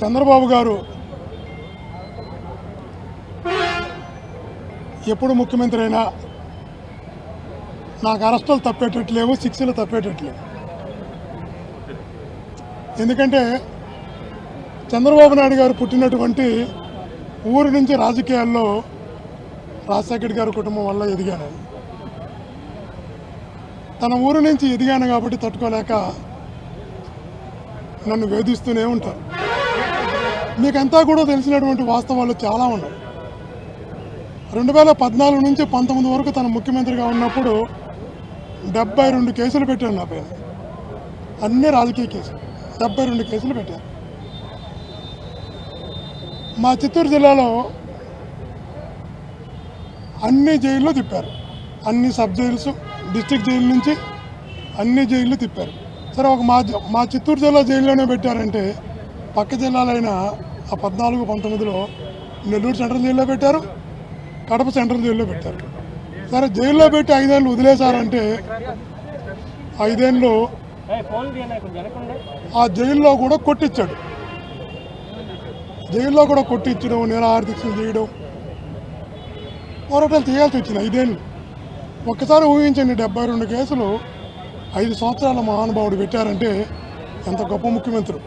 చంద్రబాబు గారు ఎప్పుడు ముఖ్యమంత్రి అయినా నాకు అరెస్టులు తప్పేటట్లేవు, శిక్షలు తప్పేటట్లేవు. ఎందుకంటే చంద్రబాబు నాయుడు గారు పుట్టినటువంటి ఊరి నుంచి రాజకీయాల్లో రాజశేఖర్ గారి కుటుంబం వల్ల ఎదిగాను. తన ఊరు నుంచి ఎదిగాను కాబట్టి తట్టుకోలేక నన్ను వేధిస్తూనే ఉంటారు. మీకంతా కూడా తెలిసినటువంటి వాస్తవాలు చాలా ఉన్నాయి. 2014 నుంచి 19 వరకు తన ముఖ్యమంత్రిగా ఉన్నప్పుడు 72 కేసులు పెట్టారు నా పైన. అన్ని రాజకీయ కేసులు 72 కేసులు పెట్టారు. మా చిత్తూరు జిల్లాలో అన్ని జైల్లో తిప్పారు. అన్ని సబ్ జైల్స్, డిస్ట్రిక్ట్ జైలు నుంచి అన్ని జైళ్ళు తిప్పారు. సరే, ఒక మా చిత్తూరు జిల్లా జైల్లోనే పెట్టారంటే పక్క జిల్లాలైన ఆ 14, 19లో నెల్లూరు సెంట్రల్ జైల్లో పెట్టారు, కడప సెంట్రల్ జైల్లో పెట్టారు. సరే, జైల్లో పెట్టి 5 ఏళ్ళు వదిలేశారంటే 5 ఏళ్ళు ఆ జైల్లో కూడా కొట్టించాడు. జైల్లో కూడా కొట్టించడం, నిరాహార దీక్షలు చేయడం, పోరాటాలు చేయాల్సి వచ్చింది 5 ఏళ్ళు. ఒక్కసారి ఊహించండి, 72 కేసులు 5 సంవత్సరాల మహానుభావుడు పెట్టారంటే ఎంత గొప్ప ముఖ్యమంత్రి.